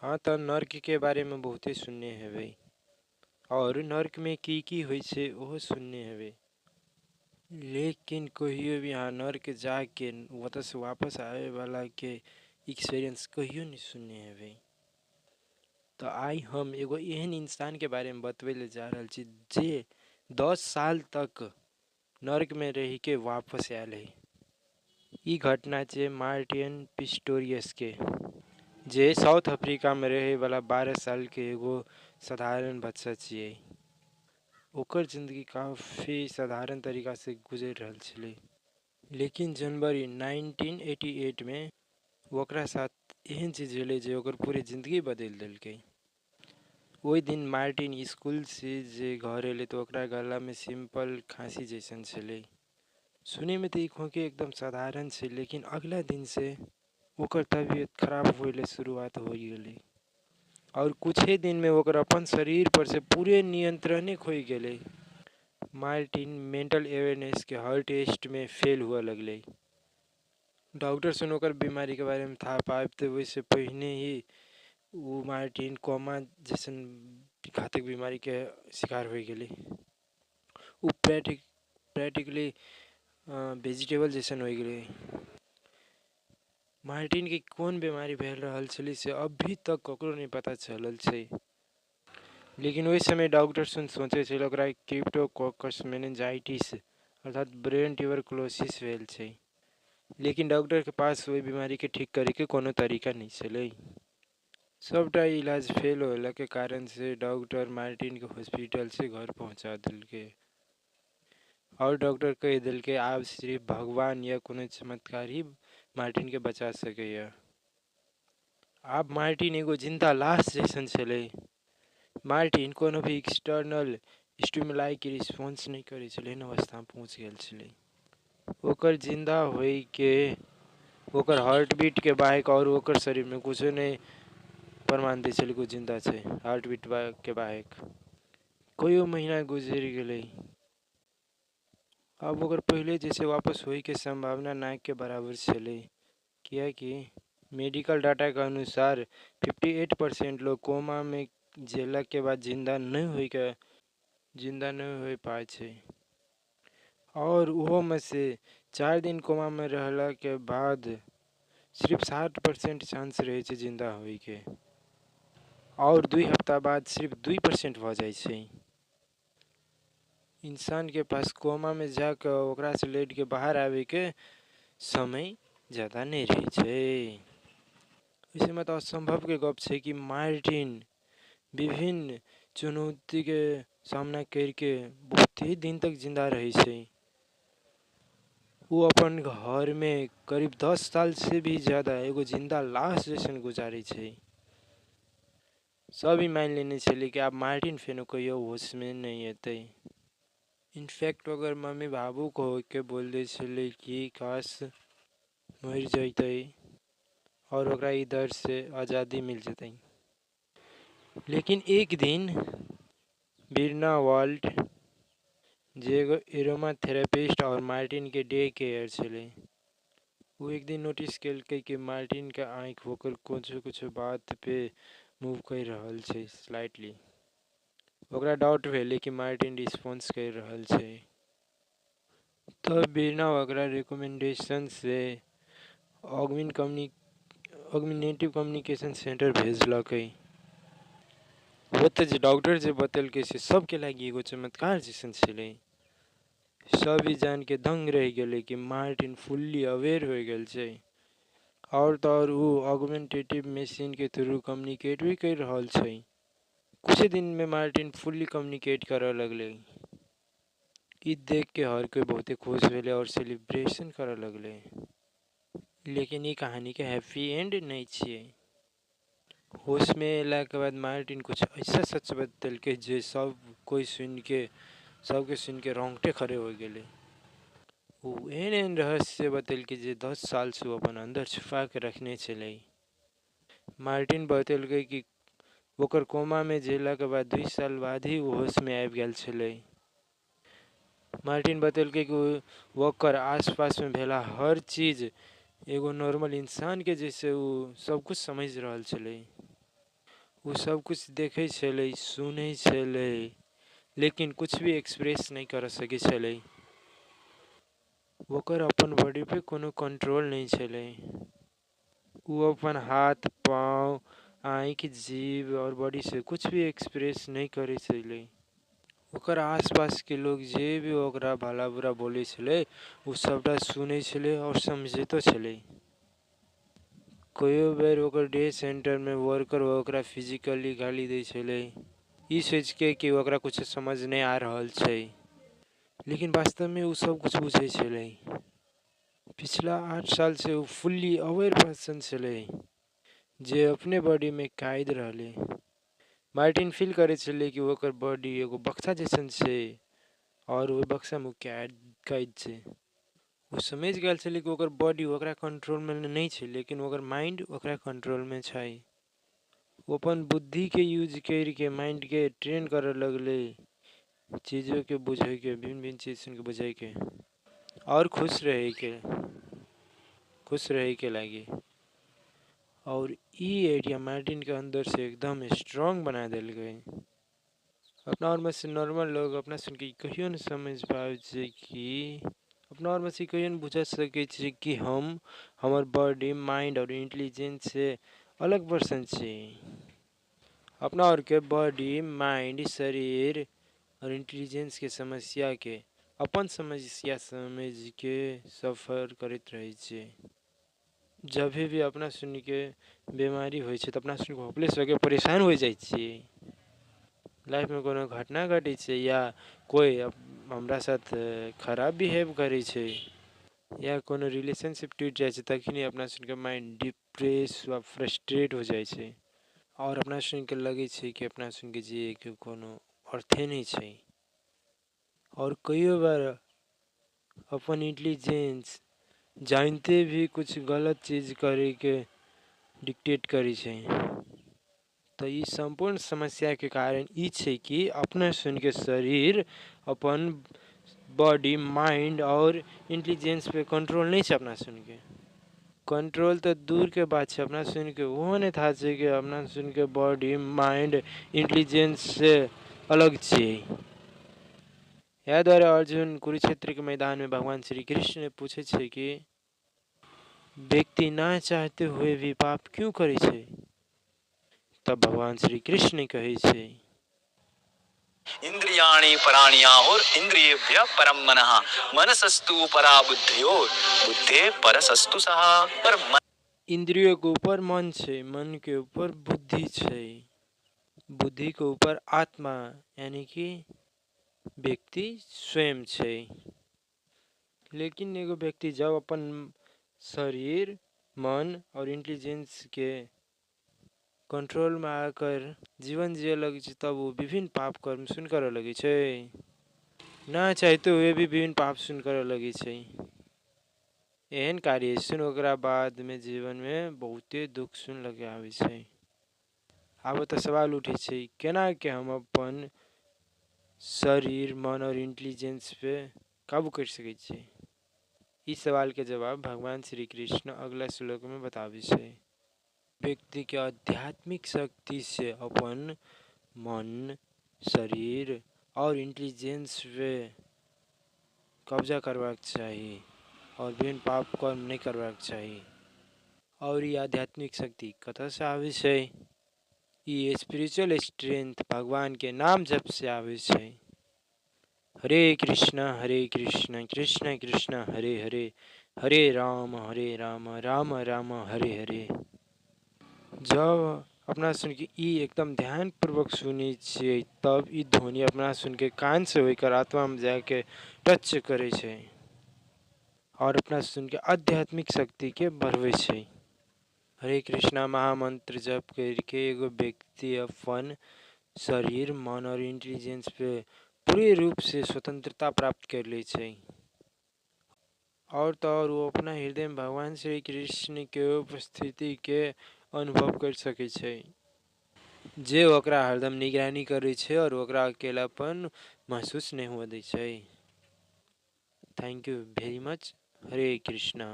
हाँ त नर्क के बारे में बहुते सुनने हेबै और नर्क में की होइ छै ओहो सुनने हेबै। लेकिन कहियो भी यहाँ नर्क जाके ओतऽ से वापस आवे वाला के एक्सपीरियंस कहियो नहीं सुनने हेबै। तो आई हम एगो एहन इंसान के बारे में बतबै ले जा रहल छी जे 10 साल तक नर्क में रह के वापस आयल है। ई घटना छै मार्टिन पिस्टोरियस के, जे साउथ अफ्रीका में रहे वाला 12 साल के एगो साधारण बच्चा छियै। ओकर जिंदगी काफी साधारण तरीका से गुजर रहल छलै, लेकिन जनवरी 1988 में ओकरा साथ एहन चीज भेलै जे ओकर पूरे जिंदगी बदल देलकै। ओहि दिन मार्टिन स्कूल से जे घर एलै तो ओकरा गला में सिंपल खांसी जैसन छलै। सुने में तो ई खोके एकदम साधारण छै, लेकिन अगला दिन से ओकर तबीयत खराब होइले शुरुआत हो गेलै और कुछे दिन में ओकर अपन शरीर पर से पूरे नियंत्रणे खोई गेलै। मार्टिन मेंटल अवेयरनेस के हर टेस्ट में फेल हुआ लगलै। डॉक्टर सन ओकर बीमारी के बारे में था पाए तो वैसे पहले ही वो मार्टिन कोमा जैसन घातक बीमारी के शिकार हो गेलै। वो प्रैक्टिकली वेजिटेबल जैसन हो गेलै। मार्टिन के कौन बीमारी भेल रहल छलै से अभी तक ककरो नहीं पता चलल छै, लेकिन ओहि समय डॉक्टर सन सोचे छल ओकरा क्रिप्टोकोकस मेनिंजाइटिस अर्थात ब्रेन ट्यूबरकुलोसिस भेल छै, लेकिन डॉक्टर के पास ओहि बीमारी के ठीक करे के कोनो तरीका नहीं छलै। सबटा इलाज फेल होला के कारण से डॉक्टर मार्टिन के हॉस्पिटल से घर पहुंचा दिलके और डॉक्टर कह दिलके आब सिर्फ भगवान या कोनो चमत्कार ही मार्टिन के बचा सकैया। आब मार्टिन एगो जिंदा लाश जैसन छलै। मार्टिन कोनो भी एक्सटर्नल स्टिमुलाई के रिस्पॉन्स नहीं करे छलै, एहन अवस्था में पहुंच गेल छलै। ओकर जिंदा होई के ओकर हार्ट बीट के बाहक और ओकर शरीर में कुछो नहीं प्रमाण दै छलै कि जिंदा छै, हार्ट बीट के बाहक। कईयो महीना गुजर गेलै, अब ओकर पहले जैसे वापस होई के संभावना ना के बराबर छलै, कियाकि मेडिकल डाटा के अनुसार 58% लोग कोमा में जेला के बाद जिंदा नहीं हो पाए छै और उहो में से 4 दिन कोमा में रहला के बाद सिर्फ 60% चांस रहे छै जिंदा होई के और 2 हफ्ता बाद सिर्फ 2% भ जाए छै। इंसान के पास कोमा में जाकर ओकरा से लेट के बाहर आवे के समय ज्यादा नहीं रहे छै। इसे में तो असंभव के गप छै कि मार्टिन विभिन्न चुनौती के सामना करके बहुत ही दिन तक जिंदा रहे छै। वो अपन घर में करीब 10 साल से भी ज्यादा एगो जिंदा लाश जैसन गुजारे छै। सब ही मान लेने छलै कि आब मार्टिन फेनो कहियो होश में नहीं एतै। इनफैक्ट अगर मम्मी बाबू को के बोल दे छलै कि काश मर जैतै और ओकरा ई दर्द से आज़ादी मिल जतै। लेकिन एक दिन बिरना वाल्ट, जे एगो एरोमा थेरेपिस्ट और मार्टिन के डे केयर छलै, वो एक दिन नोटिस केलकै कि मार्टिन के आँख ओकर कुछ बात पे मूव कर रहल छै स्लाइटली। ओकरा डाउट भेलै कि मार्टिन रिस्पॉन्स कर रहल छै, तब बिरना ओकरा रिकमेंडेशन से ऑग्मेंटेटिव कम्युनिकेशन सेंटर भेजलकै। ओतऽ जे डॉक्टर जे बतेलकै से सबके लागी एगो चमत्कार जैसन छलै। सब ई जान के दंग रह गेलै कि मार्टिन फुल्ली अवेयर हो गेल छै और तो और वो ऑग्मेंटेटिव मशीन के थ्रू कम्युनिकेट भी कर रहल छै। कुछ दिन में मार्टिन फुल्ली कम्युनिकेट करे लगलै। ई देख के हर कोई बहुते खुश भेलै और सेलिब्रेशन करे लगलै। लेकिन ई कहानी के हैप्पी एंड नहीं छियै। होश में अयला के बाद मार्टिन कुछ ऐसा सच बतेलकै जे सबके सुन के रोंगटे खड़े हो गेलै। वो एहन रहस्य बतेलकै जे 10 साल से वो अपन अंदर छुपा के रखने छलै। मार्टिन बतेलकै कि ओकर कोमा में जेला के बाद 2 साल बाद ही वो होश में आबि गेल छलै। मार्टिन बतेलकै कि ओकर आसपास में भेला हर चीज एगो नॉर्मल इंसान के जैसे वो सब कुछ समझ रहल छलै। वो सब कुछ देखै छलै, सुनै छलै, लेकिन कुछ भी एक्सप्रेस नहीं कर सकै छलै। ओकर अपन बॉडी पे कोनो कंट्रोल नहीं छलै। वो अपन हाथ पाँव आँख जीभ और बॉडी से कुछ भी एक्सप्रेस नहीं करै छलै। ओकर आसपास के लोग जे भी ओकरा भला बुरा बोलै छलै उ सबटा सुनै छलै और समझैतो छलै। कहियो बेर ओकर डे सेंटर में वर्कर ओकरा फिजिकली गाली दै छलै, ई सोच के कि ओकरा कुछ समझ नहीं आ रहल छै, लेकिन वास्तव में उ सब कुछ बुझै छलै। पिछला 8 साल से उ फुल्ली अवेयर पर्सन छलै, जे अपने बॉडी में कैद रहलै। मार्टिन फील करे छलै कि ओकर बॉडी एगो बक्सा जैसन छै और वो बक्सा में कैद छै। वो समझ गेल छलै कि ओकर बॉडी ओकरा कंट्रोल में नहीं छै, लेकिन ओकर माइंड ओकरा कंट्रोल में छै। वो अपन बुद्धि के यूज करके माइंड के ट्रेन करे लगले, चीजों के बुझे के, भिन्न भिन्न चीज के बुझे के और खुश रहे के लागी। और ई एरिया मार्टिन के अंदर से एकदम स्ट्रांग बना दिल गए। अपना और में से नॉर्मल लोग अपना सुन के कहियो न समझ पावे छै कि अपना और में से कहियो न बुझा सके छै कि हम हमर बॉडी माइंड और इंटेलिजेंस से अलग पर्सन छी। अपना और के बॉडी माइंड शरीर और इंटेलिजेंस के समस्या के अपन समस्या समझ के सफर करते रहे छे। जब भी अपना सुन के बीमारी हो तो अपना सुन के होपलेस होके परेशान हो जाए छी। लाइफ में कोनो घटना घटे छे या कोई हमरा साथ खराब बिहेव करे छे या कोनो रिलेशनशिप टूट जाए छे, तखनी अपना सुन के माइंड डिप्रेस व फ्रस्ट्रेट हो जाए छे और अपना सुन के लगे छे कि अपना सुन के जिए के कोनो अर्थे नहीं छे। और कई बार अपन इंटेलिजेंस जानते भी कुछ गलत चीज करे के डिक्टेट करे छे। तो ये संपूर्ण समस्या के कारण ई छे कि अपना सुन के शरीर अपन बॉडी माइंड और इंटेलिजेंस पे कंट्रोल नहीं छे। अपना सुन के कंट्रोल तो दूर के बात छे, अपना सुन के वो नहीं था छे कि अपना सुन के बॉडी माइंड इंटेलिजेंस से अलग छे। यह द्वारा अर्जुन कुरुक्षेत्र के मैदान में भगवान श्री कृष्ण ने पूछे छे कि व्यक्ति ना चाहते हुए भी पाप क्यों करे छे? तब भगवान श्री कृष्ण कहे छे, इंद्रियाणि पराण्याहुर इंद्रियेभ्यः परम मनः मनसस्तु परा बुद्धियोर बुद्धे परसस्तु सहा। पर इंद्रियों के ऊपर मन छे, मन के ऊपर बुद्धि छे, बुद्धि के ऊपर आत्मा यानी कि व्यक्ति स्वयं छे। लेकिन एगो व्यक्ति जब अपन शरीर मन और इंटेलिजेंस के कंट्रोल में आकर जीवन जिये लगे छे, तब वो विभिन्न पाप कर्म सुन करे लगे छे। ना चाहते हुए भी विभिन्न पाप सुन करे लगे छे। एहन कार्य सुन ओकरा बाद में जीवन में बहुते दुख सुन लगे आवे छे। अब तो सवाल उठे छे केना के हम अपन शरीर मन और इंटेलिजेंस पे काबू कर सके छे। इस सवाल के जवाब भगवान श्री कृष्ण अगला श्लोक में बतावे छे। व्यक्ति के आध्यात्मिक शक्ति से अपन मन शरीर और इंटेलिजेंस पे कब्जा करवाक चाहिए और बिन पाप कर्म नहीं करवाक चाहिए। और ये आध्यात्मिक शक्ति कतः से आवे छे? ये स्पिरिचुअल स्ट्रेंथ भगवान के नाम जप से आवे छे। हरे कृष्ण कृष्ण कृष्ण हरे हरे, हरे राम राम राम हरे हरे। जब अपना सुन के ई एकदम ध्यान पूर्वक सुनी छे, तब ई ध्वनि अपना सुन के कान से होकर आत्मा में जाके टच करे छे और अपना सुन के आध्यात्मिक शक्ति के बढ़वे छे। हरे कृष्णा महामंत्र जप करके एगो व्यक्ति अपन शरीर मन और इंटेलिजेंस पे पूरे रूप से स्वतंत्रता प्राप्त कर ले छे। और तो और वो अपना हृदय में भगवान श्री कृष्ण के उपस्थिति के अनुभव कर सके छे, जे ओकरा हरदम निगरानी करे छे और ओकरा अकेलापन महसूस नहीं हुआ दे छे। थैंक यू वेरी मच। हरे कृष्णा।